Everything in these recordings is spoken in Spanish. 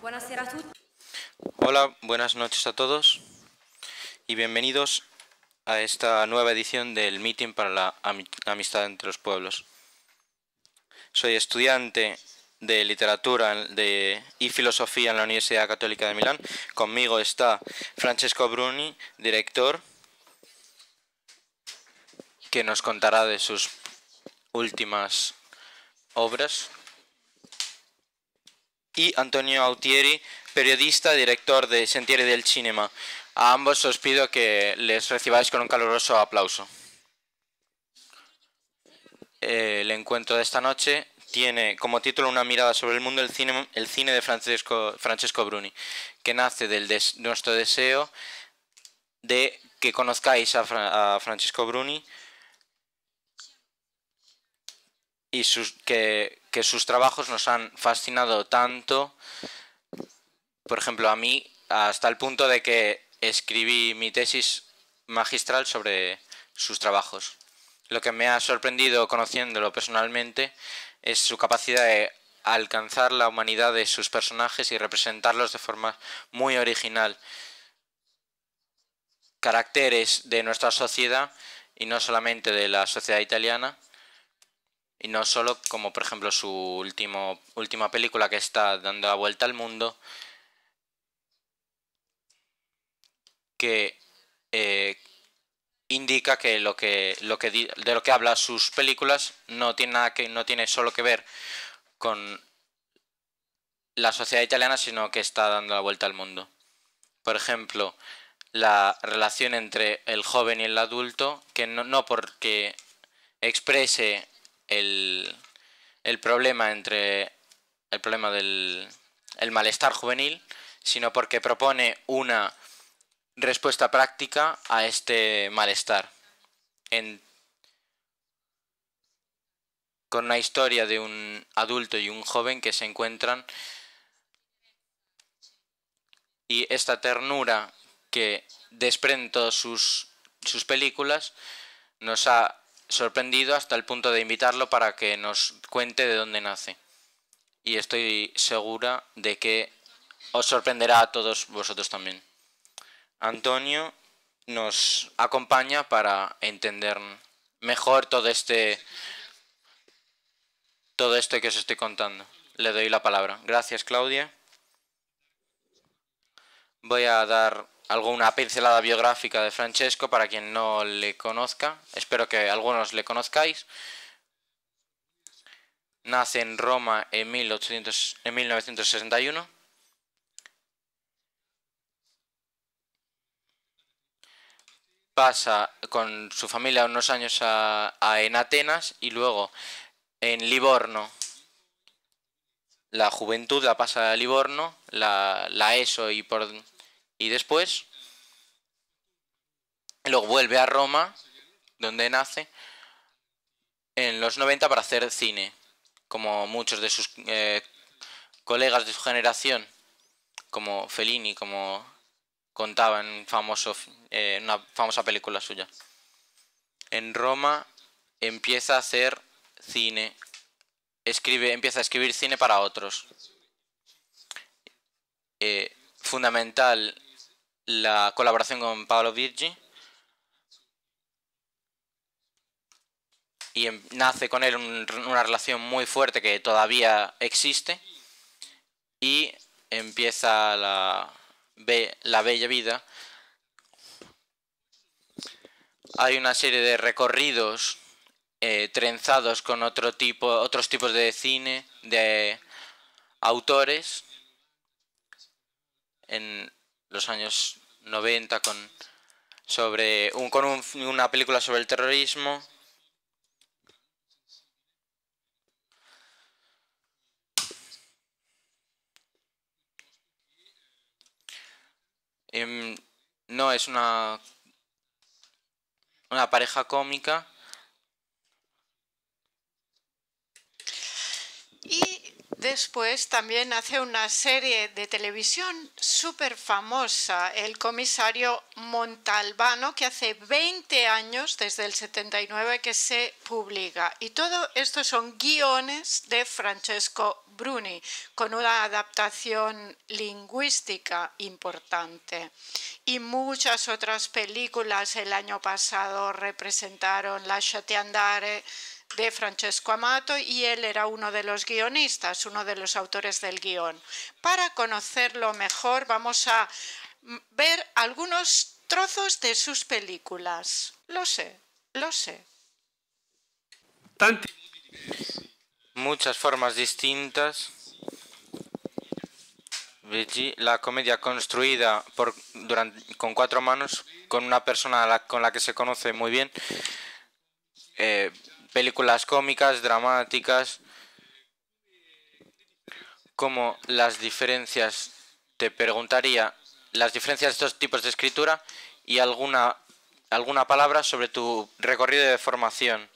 Buonasera a tutti. Hola, buenas noches a todos y bienvenidos a esta nueva edición del Meeting para la Amistad entre los Pueblos. Soy estudiante de literatura y filosofía en la Universidad Católica de Milán. Conmigo está Francesco Bruni, director, que nos contará de sus últimas obras, y Antonio Autieri, periodista, director de Sentieri del Cinema. A ambos os pido que les recibáis con un caluroso aplauso. El encuentro de esta noche tiene como título una mirada sobre el mundo del cine, el cine de Francesco Bruni, que nace de nuestro deseo de que conozcáis a Francesco Bruni y que sus trabajos nos han fascinado tanto, por ejemplo a mí, hasta el punto de que escribí mi tesis magistral sobre sus trabajos. Lo que me ha sorprendido conociéndolo personalmente es su capacidad de alcanzar la humanidad de sus personajes y representarlos de forma muy original. Caracteres de nuestra sociedad y no solamente de la sociedad italiana, y no solo como por ejemplo su última película, que está dando la vuelta al mundo, que indica que de lo que habla sus películas no tiene solo que ver con la sociedad italiana, sino que está dando la vuelta al mundo. Por ejemplo, la relación entre el joven y el adulto, que no porque exprese el problema del malestar juvenil, sino porque propone una respuesta práctica a este malestar, con una historia de un adulto y un joven que se encuentran, y esta ternura que desprenden todas sus películas nos ha sorprendido hasta el punto de invitarlo para que nos cuente de dónde nace, y estoy segura de que os sorprenderá a todos vosotros también. Antonio nos acompaña para entender mejor todo esto que os estoy contando. Le doy la palabra. Gracias, Claudia. Voy a dar alguna pincelada biográfica de Francesco para quien no le conozca. Espero que algunos le conozcáis. Nace en Roma en 1961. Pasa con su familia unos años en Atenas y luego en Livorno. La juventud la pasa a Livorno, la ESO y después. Luego vuelve a Roma, donde nace, en los 90 para hacer cine, como muchos de sus colegas de su generación, como Fellini, como contaba en una famosa película suya. En Roma empieza a hacer cine, empieza a escribir cine para otros. Fundamental la colaboración con Paolo Virgi, y nace con él una relación muy fuerte que todavía existe, y empieza la bella vida. Hay una serie de recorridos trenzados con otros tipos de cine, de autores, en los años 90 con una película sobre el terrorismo. No es una pareja cómica. Y después también hace una serie de televisión súper famosa, El comisario Montalbano, que hace 20 años, desde el 79, que se publica. Y todo esto son guiones de Francesco Bruni, con una adaptación lingüística importante. Y muchas otras películas el año pasado representaron Lasciati andare de Francesco Amato y él era uno de los guionistas, uno de los autores del guión. Para conocerlo mejor vamos a ver algunos trozos de sus películas. Lo sé. Muchas formas distintas. La comedia construida con 4 manos, con una persona con la que se conoce muy bien. Películas cómicas, dramáticas. Como las diferencias, te preguntaría las diferencias de estos tipos de escritura y alguna palabra sobre tu recorrido de formación.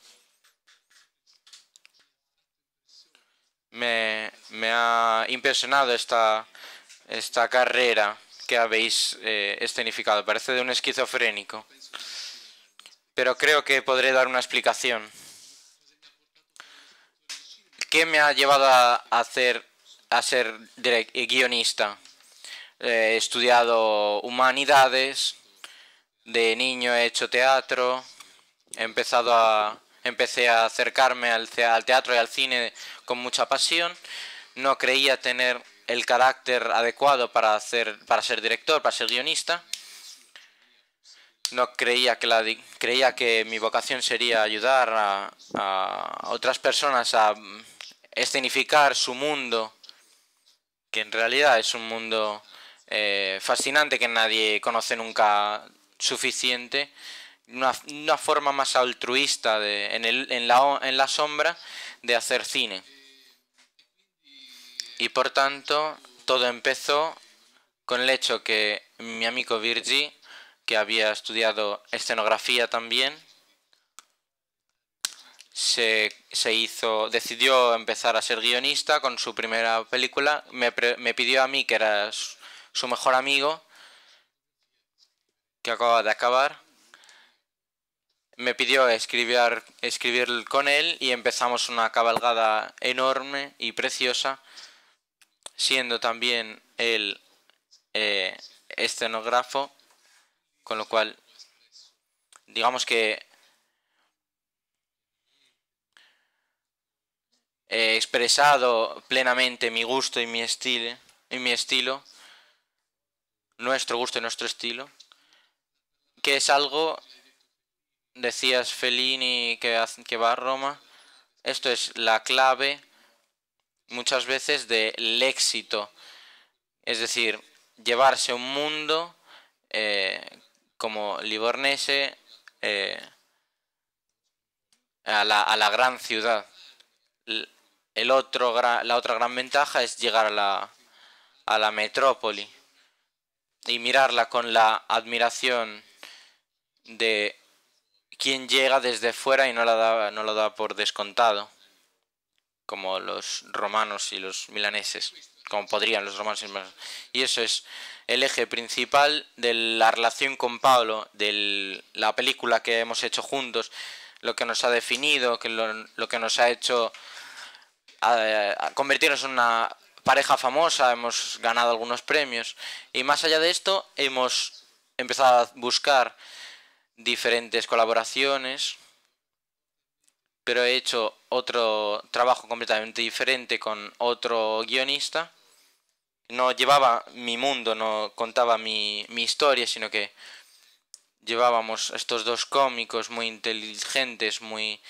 Me ha impresionado esta carrera que habéis escenificado. Parece de un esquizofrénico. Pero creo que podré dar una explicación. ¿Qué me ha llevado a ser guionista? He estudiado humanidades, de niño he hecho teatro, empecé a acercarme al teatro y al cine con mucha pasión. No creía tener el carácter adecuado para ser director, para ser guionista. No creía que mi vocación sería ayudar a otras personas a escenificar su mundo, que en realidad es un mundo fascinante que nadie conoce nunca suficiente. Una forma más altruista en la sombra de hacer cine. Y por tanto, todo empezó con el hecho que mi amigo Virgi, que había estudiado escenografía también, decidió empezar a ser guionista con su primera película. Me pidió a mí, que era su mejor amigo, que acaba de acabar, me pidió escribir con él y empezamos una cabalgada enorme y preciosa, siendo también él escenógrafo, con lo cual digamos que he expresado plenamente mi gusto y mi estilo, nuestro gusto y nuestro estilo, que es algo, decías Fellini que va a Roma, esto es la clave muchas veces del éxito, es decir, llevarse un mundo como Livornese a la gran ciudad. La otra gran ventaja es llegar a la metrópoli y mirarla con la admiración de quien llega desde fuera y no lo da por descontado, como los romanos y los milaneses, como podrían los romanos y los milaneses. Y eso es el eje principal de la relación con Pablo, de la película que hemos hecho juntos, lo que nos ha definido, lo que nos ha hecho a convertirnos en una pareja famosa. Hemos ganado algunos premios y más allá de esto hemos empezado a buscar diferentes colaboraciones, pero he hecho otro trabajo completamente diferente con otro guionista. No llevaba mi mundo, no contaba mi historia, sino que llevábamos estos dos cómicos muy inteligentes, muy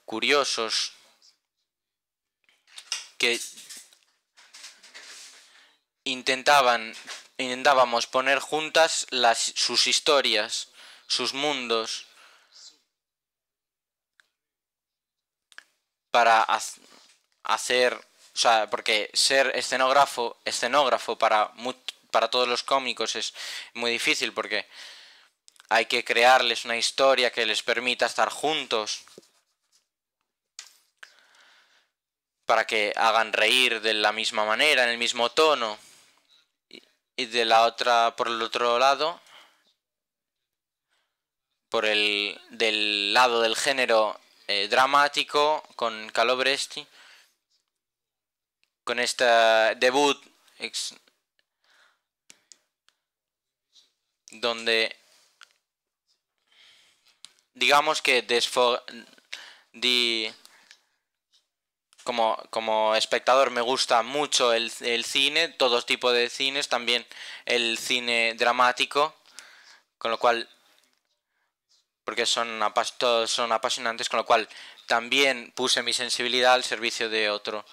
curiosos, que intentábamos poner juntas sus historias, sus mundos, para hacer, o sea, porque ser escenógrafo para todos los cómicos es muy difícil, porque hay que crearles una historia que les permita estar juntos, para que hagan reír de la misma manera, en el mismo tono. Y por el otro lado, del lado del género dramático, con Calobresti, con este debut donde digamos que como espectador me gusta mucho el cine, todo tipo de cines, también el cine dramático, con lo cual, porque todos son apasionantes, con lo cual también puse mi sensibilidad al servicio de otro.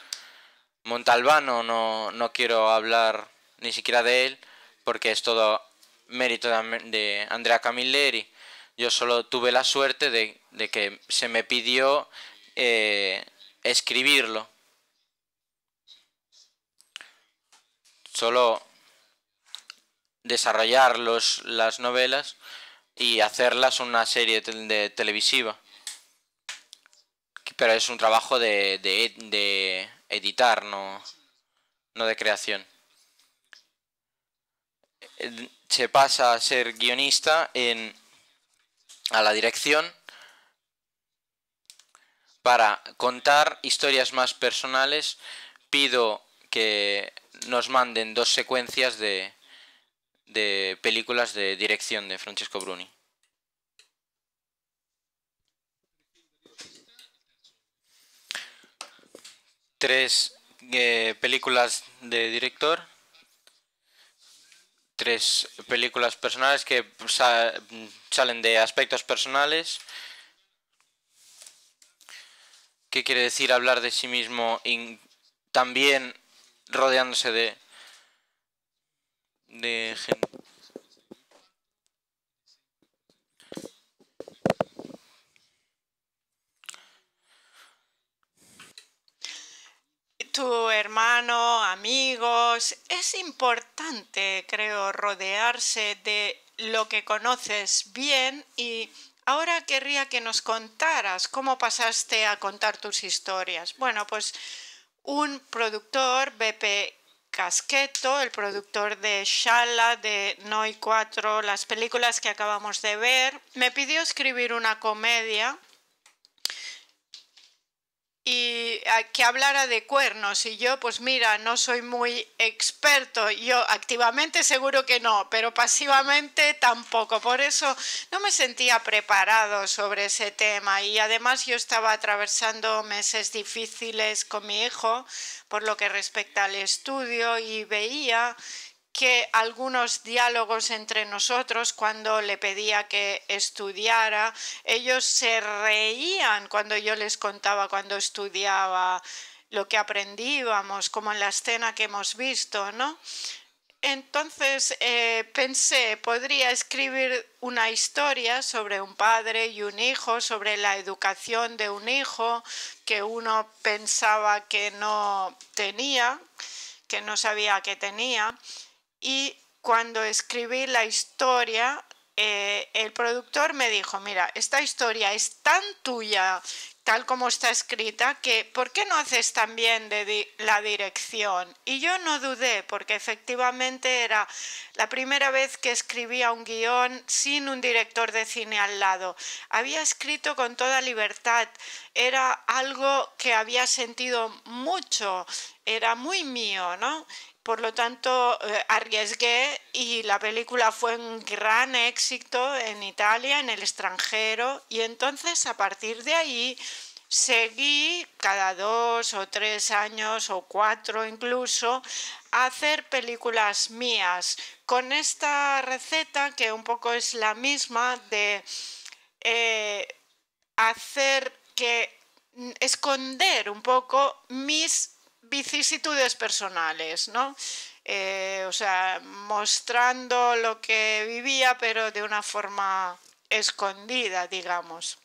Montalbano no quiero hablar ni siquiera de él, porque es todo mérito de Andrea Camilleri. Yo solo tuve la suerte de que se me pidió escribirlo. Solo desarrollar las novelas y hacerlas una serie de televisiva. Pero es un trabajo de editar, no de creación. Se pasa a ser guionista a la dirección para contar historias más personales. Pido que nos manden 2 secuencias de películas de dirección de Francesco Bruni. Tres películas de director, 3 películas personales que salen de aspectos personales. ¿Qué quiere decir hablar de sí mismo y también rodeándose de gente? Tu hermano, amigos, es importante, creo, rodearse de lo que conoces bien y ahora querría que nos contaras cómo pasaste a contar tus historias. Bueno, pues un productor, Beppe Caschetto, el productor de Shala, de Noi 4, las películas que acabamos de ver, me pidió escribir una comedia y que hablara de cuernos y yo pues mira, no soy muy experto, yo activamente seguro que no, pero pasivamente tampoco, por eso no me sentía preparado sobre ese tema y además yo estaba atravesando meses difíciles con mi hijo por lo que respecta al estudio y veía que algunos diálogos entre nosotros cuando le pedía que estudiara, ellos se reían cuando yo les contaba cuando estudiaba lo que aprendíamos, como en la escena que hemos visto, ¿no? Entonces pensé, podría escribir una historia sobre un padre y un hijo, sobre la educación de un hijo que uno pensaba que no tenía, que no sabía que tenía. Y cuando escribí la historia, el productor me dijo, mira, esta historia es tan tuya, tal como está escrita, que ¿por qué no haces también de la dirección? Y yo no dudé, porque efectivamente era la primera vez que escribía un guión sin un director de cine al lado. Había escrito con toda libertad, era algo que había sentido mucho, era muy mío, ¿no? Por lo tanto, arriesgué y la película fue un gran éxito en Italia, en el extranjero, y entonces a partir de ahí seguí cada 2 o 3 años o 4 incluso a hacer películas mías con esta receta que un poco es la misma de hacer que esconder un poco mis vicisitudes personales, ¿no? O sea, mostrando lo que vivía, pero de una forma escondida, digamos.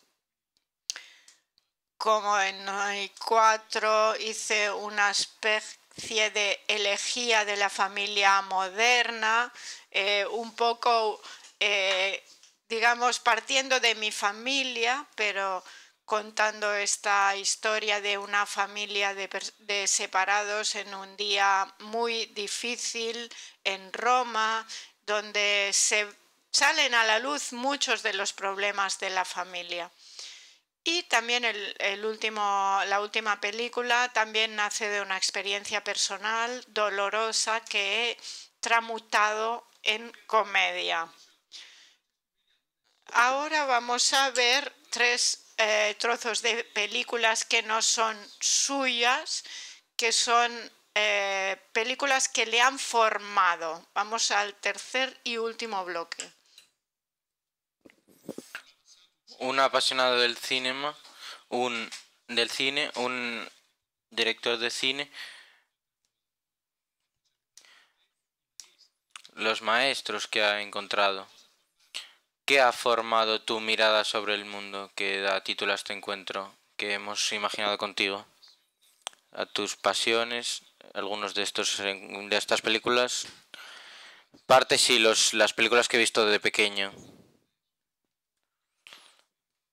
Como en Noi 4 hice una especie de elegía de la familia moderna, un poco, digamos, partiendo de mi familia, pero contando esta historia de una familia de separados en un día muy difícil en Roma, donde se salen a la luz muchos de los problemas de la familia. Y también la última película también nace de una experiencia personal dolorosa que he tramutado en comedia. Ahora vamos a ver tres trozos de películas que no son suyas, que son películas que le han formado. Vamos al tercer y último bloque. Un apasionado del cine, un director de cine, los maestros que ha encontrado. ¿Qué ha formado tu mirada sobre el mundo que da título a este encuentro que hemos imaginado contigo? A tus pasiones, algunos de estas películas. Parte sí, las películas que he visto de pequeño.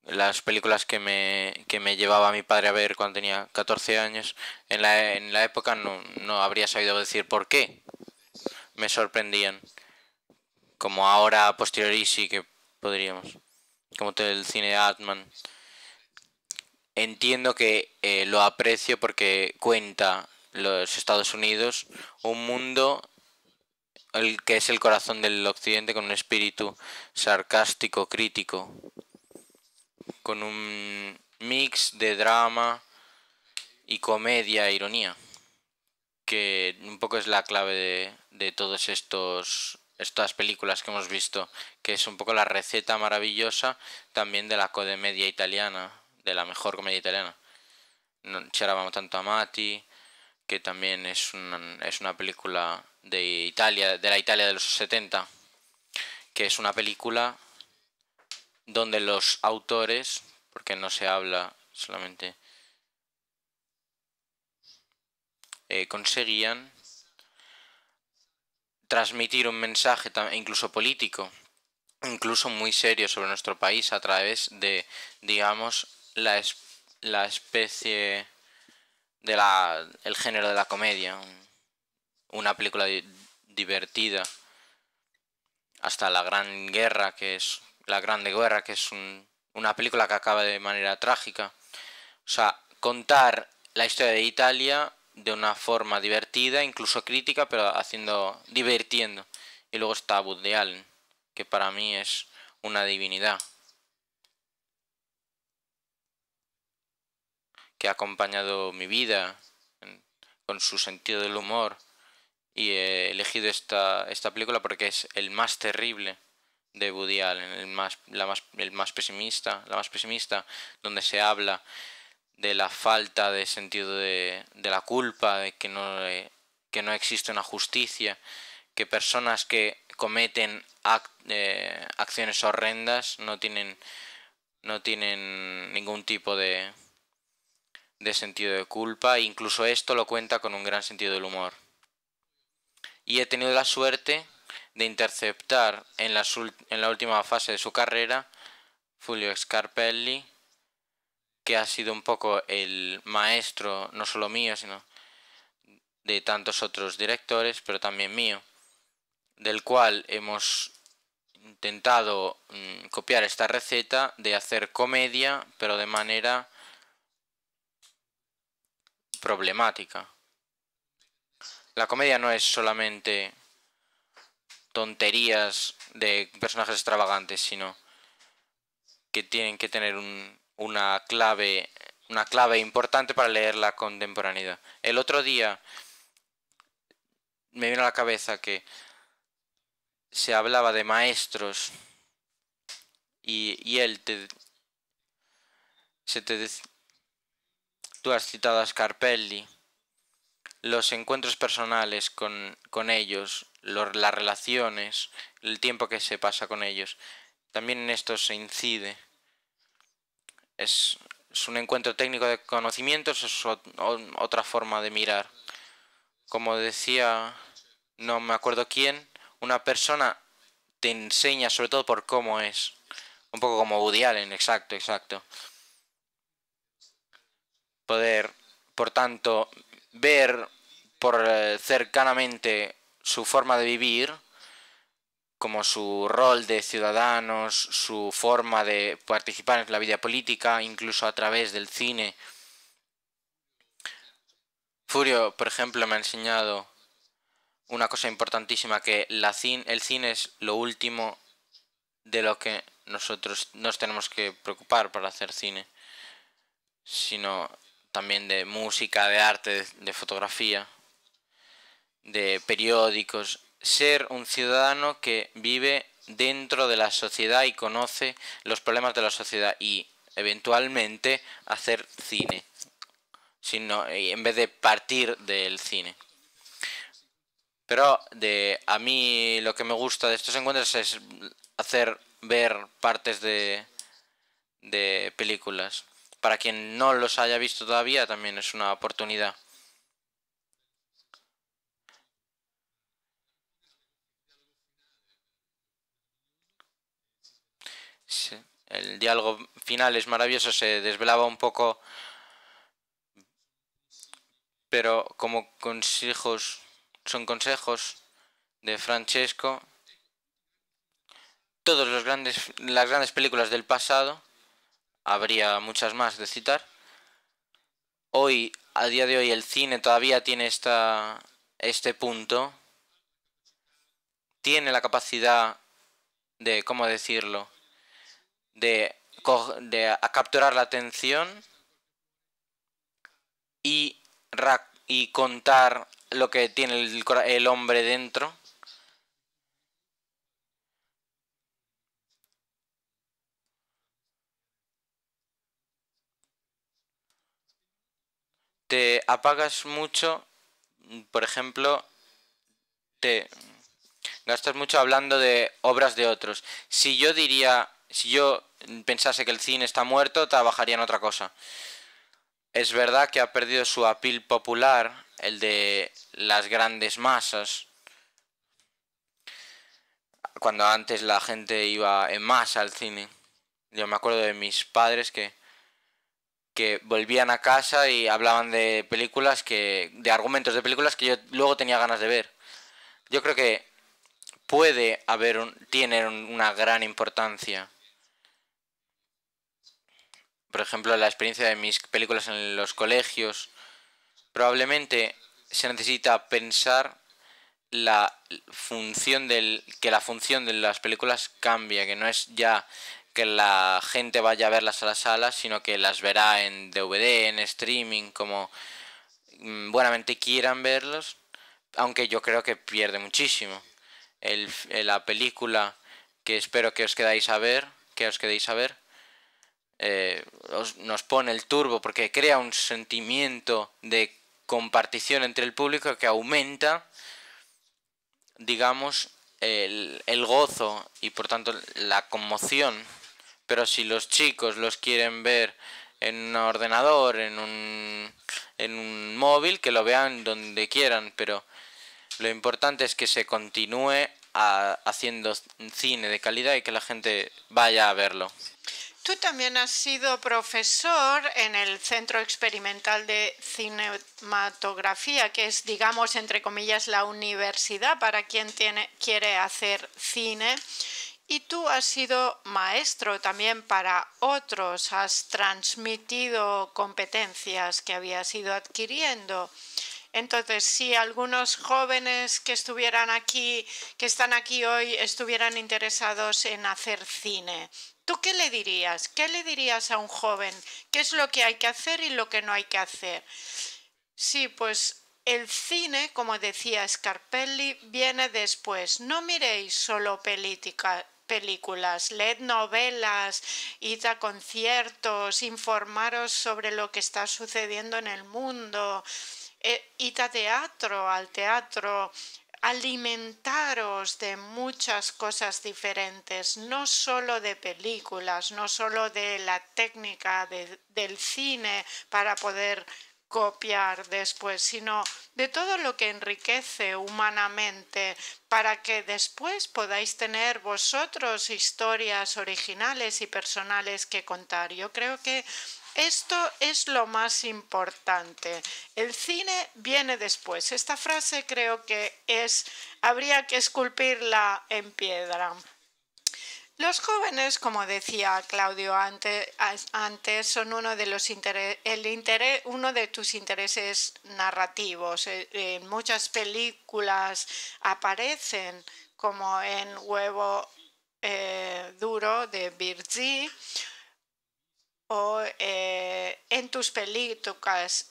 Las películas que me llevaba mi padre a ver cuando tenía 14 años. En la época no habría sabido decir por qué. Me sorprendían. Como ahora a posteriori sí que podríamos. Como todo el cine de Atman. Entiendo que lo aprecio porque cuenta los Estados Unidos, un mundo el que es el corazón del occidente con un espíritu sarcástico, crítico, con un mix de drama y comedia e ironía, que un poco es la clave de todos estas películas que hemos visto, que es un poco la receta maravillosa también de la comedia italiana, de la mejor comedia italiana. No, C'eravamo tanto amati, que también es una película de Italia, de la Italia de los 70, que es una película donde los autores, porque no se habla solamente, conseguían transmitir un mensaje incluso político, incluso muy serio sobre nuestro país a través de, digamos, la especie de el género de la comedia, una película divertida, hasta La Gran Guerra, que es La Grande Guerra, que es una película que acaba de manera trágica. O sea, contar la historia de Italia de una forma divertida, incluso crítica, pero divirtiendo. Y luego está Woody Allen, que para mí es una divinidad, que ha acompañado mi vida con su sentido del humor. Y he elegido esta película porque es el más terrible de Woody Allen, la más pesimista, donde se habla de la falta de sentido de la culpa, de que no existe una justicia, que personas que cometen acciones horrendas no tienen ningún tipo de sentido de culpa, e incluso esto lo cuenta con un gran sentido del humor. Y he tenido la suerte de interceptar en la última fase de su carrera Fulvio Scarpelli, que ha sido un poco el maestro, no solo mío, sino de tantos otros directores, pero también mío, del cual hemos intentado copiar esta receta de hacer comedia, pero de manera problemática. La comedia no es solamente tonterías de personajes extravagantes, sino que tienen que tener una clave importante para leer la contemporaneidad. El otro día me vino a la cabeza que se hablaba de maestros y él tú has citado a Scarpelli, los encuentros personales con ellos, las relaciones, el tiempo que se pasa con ellos, también en esto se incide. Es un encuentro técnico de conocimientos, es otra forma de mirar. Como decía, no me acuerdo quién, una persona te enseña sobre todo por cómo es. Un poco como Woody Allen, exacto, exacto. Poder, por tanto, ver cercanamente su forma de vivir como su rol de ciudadanos, su forma de participar en la vida política, incluso a través del cine. Furio, por ejemplo, me ha enseñado una cosa importantísima, que el cine es lo último de lo que nosotros nos tenemos que preocupar para hacer cine, sino también de música, de arte, de fotografía, de periódicos. Ser un ciudadano que vive dentro de la sociedad y conoce los problemas de la sociedad y eventualmente hacer cine, en vez de partir del cine. Pero a mí lo que me gusta de estos encuentros es hacer ver partes de películas. Para quien no los haya visto todavía, también es una oportunidad. Sí, el diálogo final es maravilloso, se desvelaba un poco, pero como son consejos de Francesco. Las grandes películas del pasado, habría muchas más de citar. Hoy, a día de hoy, el cine todavía tiene este punto. Tiene la capacidad de, ¿cómo decirlo?, de capturar la atención y contar lo que tiene el hombre dentro. Te apagas mucho, por ejemplo, te gastas mucho hablando de obras de otros. Si yo pensase que el cine está muerto, trabajaría en otra cosa. Es verdad que ha perdido su appeal popular, el de las grandes masas. Cuando antes la gente iba en masa al cine. Yo me acuerdo de mis padres que volvían a casa y hablaban de de argumentos de películas que yo luego tenía ganas de ver. Yo creo que tiene una gran importancia. Por ejemplo, la experiencia de mis películas en los colegios. Probablemente se necesita pensar que la función de las películas cambia, que no es ya que la gente vaya a verlas a las salas, sino que las verá en DVD, en streaming, como buenamente quieran verlos, aunque yo creo que pierde muchísimo. La película que espero que os quedéis a ver, nos pone el turbo porque crea un sentimiento de compartición entre el público que aumenta, digamos, el gozo y por tanto la conmoción. Pero si los chicos los quieren ver en un ordenador, en un móvil, que lo vean donde quieran, pero lo importante es que se continúe haciendo cine de calidad y que la gente vaya a verlo. Tú también has sido profesor en el Centro Experimental de Cinematografía, que es, digamos, entre comillas, la universidad para quien quiere hacer cine. Y tú has sido maestro también para otros, has transmitido competencias que habías ido adquiriendo. Entonces, si algunos jóvenes que están aquí hoy, estuvieran interesados en hacer cine, ¿tú qué le dirías? ¿Qué le dirías a un joven? ¿Qué es lo que hay que hacer y lo que no hay que hacer? Sí, pues el cine, como decía Scarpelli, viene después. No miréis solo películas, leed novelas, id a conciertos, informaros sobre lo que está sucediendo en el mundo, id al teatro, alimentaros de muchas cosas diferentes, no solo de películas, no solo de la técnica del cine para poder copiar después, sino de todo lo que enriquece humanamente para que después podáis tener vosotros historias originales y personales que contar. Yo creo que Esto es lo más importante. El cine viene después. Esta frase creo que habría que esculpirla en piedra. Los jóvenes, como decía Claudio antes, son uno de tus intereses narrativos. En muchas películas aparecen, como en Huevo Duro de Virzi, o en tus películas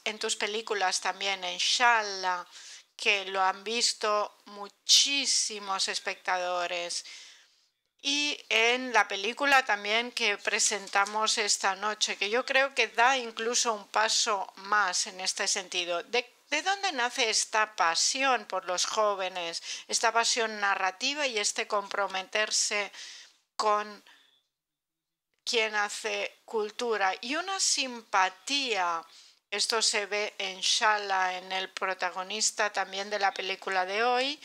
también en Shala, que lo han visto muchísimos espectadores. Y en la película también que presentamos esta noche, que yo creo que da incluso un paso más en este sentido. ¿De dónde nace esta pasión por los jóvenes, esta pasión narrativa y este comprometerse con quien hace cultura? Y una simpatía, esto se ve en Shala, en el protagonista también de la película de hoy.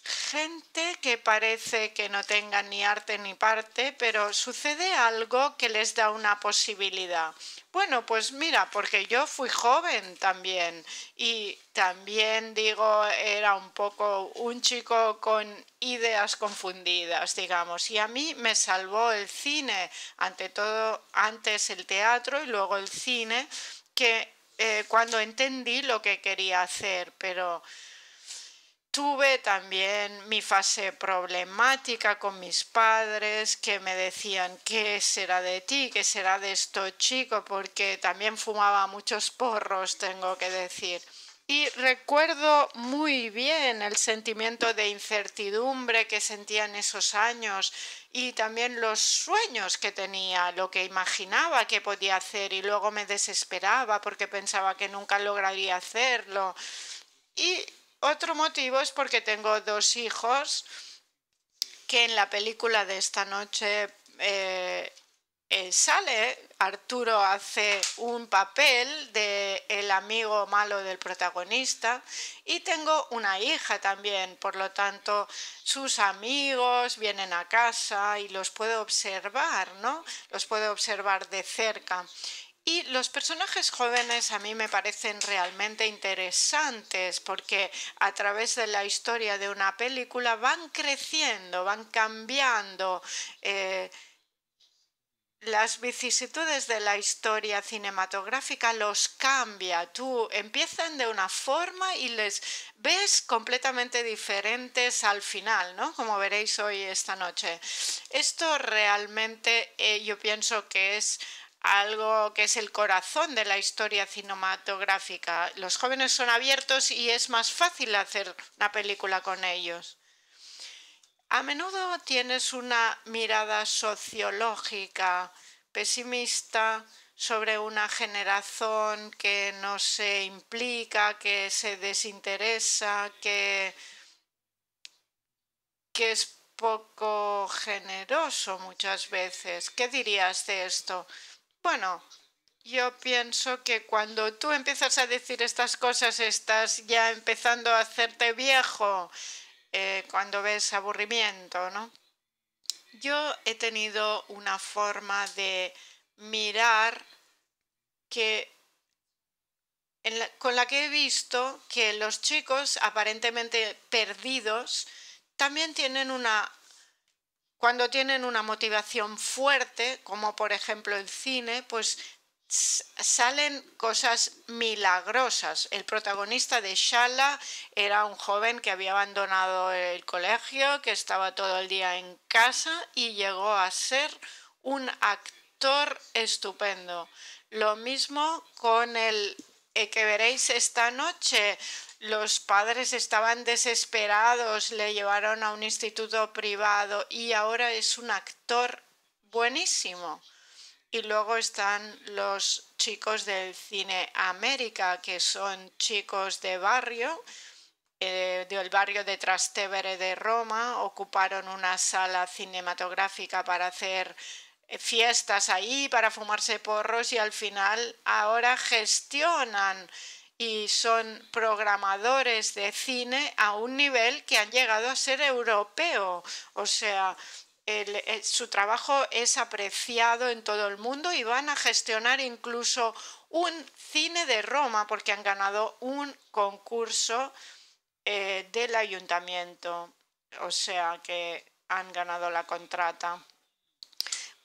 Gente que parece que no tenga ni arte ni parte, pero sucede algo que les da una posibilidad. Bueno, pues mira, porque yo fui joven también y también digo, era un poco un chico con ideas confundidas, digamos, y a mí me salvó el cine, ante todo antes el teatro y luego el cine, que cuando entendí lo que quería hacer, pero tuve también mi fase problemática con mis padres que me decían, ¿qué será de ti? ¿Qué será de estos chicos? Porque también fumaba muchos porros, tengo que decir. Y recuerdo muy bien el sentimiento de incertidumbre que sentía en esos años y también los sueños que tenía, lo que imaginaba que podía hacer y luego me desesperaba porque pensaba que nunca lograría hacerlo. Y otro motivo es porque tengo dos hijos que en la película de esta noche sale. Arturo hace un papel de el amigo malo del protagonista y tengo una hija también, por lo tanto sus amigos vienen a casa y los puedo observar, ¿no? Los puedo observar de cerca. Y los personajes jóvenes a mí me parecen realmente interesantes porque a través de la historia de una película van creciendo, van cambiando. Las vicisitudes de la historia cinematográfica los cambia. Tú empiezan de una forma y les ves completamente diferentes al final, ¿no? Como veréis hoy esta noche. Esto realmente yo pienso que es algo que es el corazón de la historia cinematográfica. Los jóvenes son abiertos y es más fácil hacer una película con ellos. A menudo tienes una mirada sociológica pesimista sobre una generación que no se implica, que se desinteresa, que es poco generoso muchas veces. ¿Qué dirías de esto? Bueno, yo pienso que cuando tú empiezas a decir estas cosas estás ya empezando a hacerte viejo, cuando ves aburrimiento, ¿no? Yo he tenido una forma de mirar con la que he visto que los chicos aparentemente perdidos también cuando tienen una motivación fuerte, como por ejemplo el cine, pues salen cosas milagrosas. El protagonista de Shala era un joven que había abandonado el colegio, que estaba todo el día en casa y llegó a ser un actor estupendo. Lo mismo con el que veréis esta noche. Los padres estaban desesperados, le llevaron a un instituto privado y ahora es un actor buenísimo. Y luego están los chicos del Cine América, que son chicos de barrio, del barrio de Trastevere de Roma. Ocuparon una sala cinematográfica para hacer fiestas ahí, para fumarse porros y al final ahora gestionan y son programadores de cine a un nivel que han llegado a ser europeo. O sea, su trabajo es apreciado en todo el mundo y van a gestionar incluso un cine de Roma porque han ganado un concurso del ayuntamiento, o sea que han ganado la contrata.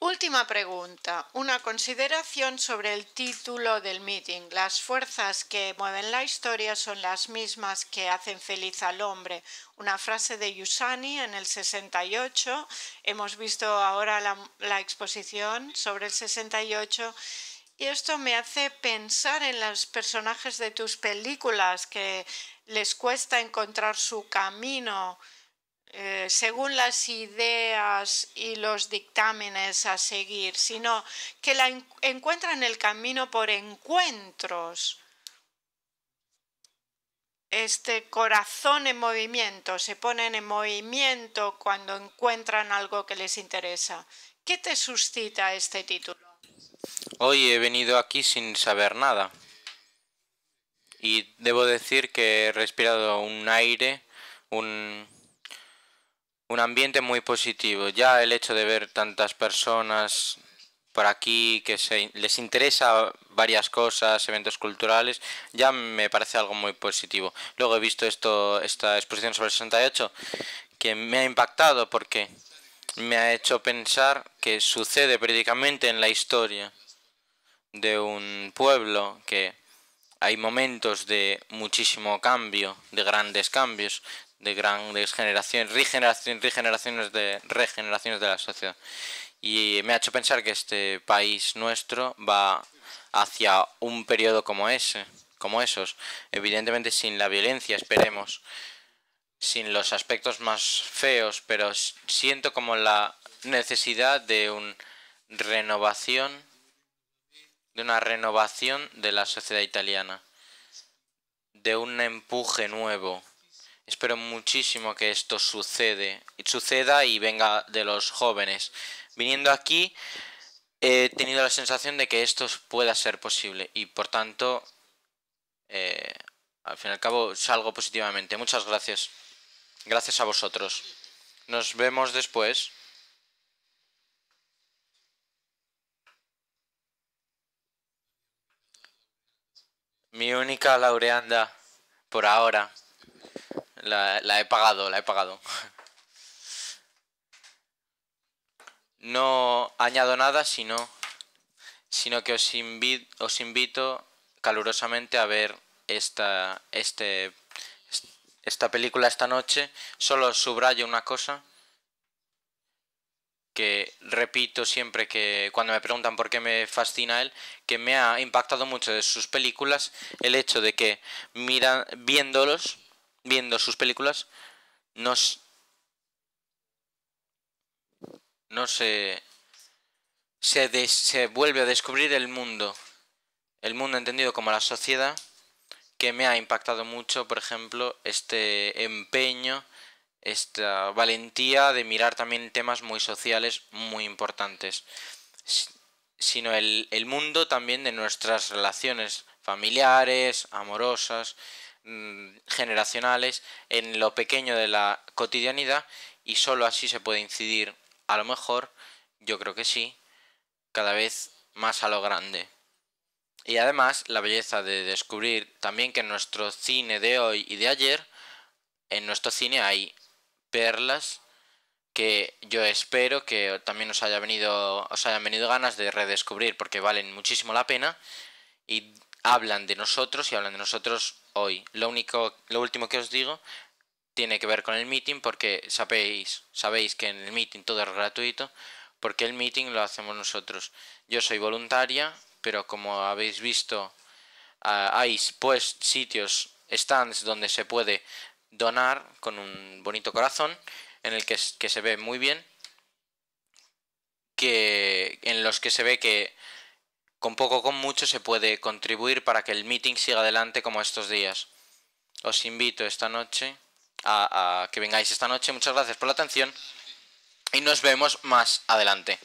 Última pregunta. Una consideración sobre el título del meeting. Las fuerzas que mueven la historia son las mismas que hacen feliz al hombre. Una frase de Giussani en el 68. Hemos visto ahora la exposición sobre el 68. Y esto me hace pensar en los personajes de tus películas que les cuesta encontrar su camino según las ideas y los dictámenes a seguir, sino que encuentran el camino por encuentros. Este corazón en movimiento, se ponen en movimiento cuando encuentran algo que les interesa. ¿Qué te suscita este título? Hoy he venido aquí sin saber nada. Y debo decir que he respirado un aire, un ambiente muy positivo. Ya el hecho de ver tantas personas por aquí que les interesa varias cosas, eventos culturales, ya me parece algo muy positivo. Luego he visto esta exposición sobre el 68 que me ha impactado porque me ha hecho pensar que sucede periódicamente en la historia de un pueblo que hay momentos de muchísimo cambio, de grandes cambios, de grandes generaciones, regeneraciones de la sociedad. Y me ha hecho pensar que este país nuestro va hacia un periodo como esos, evidentemente sin la violencia, esperemos, sin los aspectos más feos, pero siento como la necesidad de una renovación de la sociedad italiana, de un empuje nuevo. Espero muchísimo que esto suceda y venga de los jóvenes. Viniendo aquí he tenido la sensación de que esto pueda ser posible y por tanto, al fin y al cabo, salgo positivamente. Muchas gracias. Gracias a vosotros. Nos vemos después. Mi única laureanda por ahora. La he pagado. No añado nada, sino que os invito calurosamente a ver esta película esta noche. Solo subrayo una cosa que repito siempre que cuando me preguntan por qué me fascina él, que me ha impactado mucho de sus películas el hecho de que viendo sus películas, no se vuelve a descubrir el mundo entendido como la sociedad, que me ha impactado mucho, por ejemplo, este empeño, esta valentía de mirar también temas muy sociales muy importantes, sino el mundo también de nuestras relaciones familiares, amorosas, generacionales, en lo pequeño de la cotidianidad, y solo así se puede incidir, a lo mejor, yo creo que sí, cada vez más a lo grande. Y además la belleza de descubrir también que en nuestro cine de hoy y de ayer, en nuestro cine hay perlas que yo espero que también os hayan venido ganas de redescubrir porque valen muchísimo la pena y hablan de nosotros hoy. Lo último que os digo tiene que ver con el meeting porque sabéis que en el meeting todo es gratuito porque el meeting lo hacemos nosotros. Yo soy voluntaria, pero como habéis visto hay pues sitios, stands donde se puede donar con un bonito corazón en el que se ve muy bien, en los que se ve que con poco o con mucho se puede contribuir para que el meeting siga adelante como estos días. Os invito esta noche a que vengáis esta noche. Muchas gracias por la atención y nos vemos más adelante.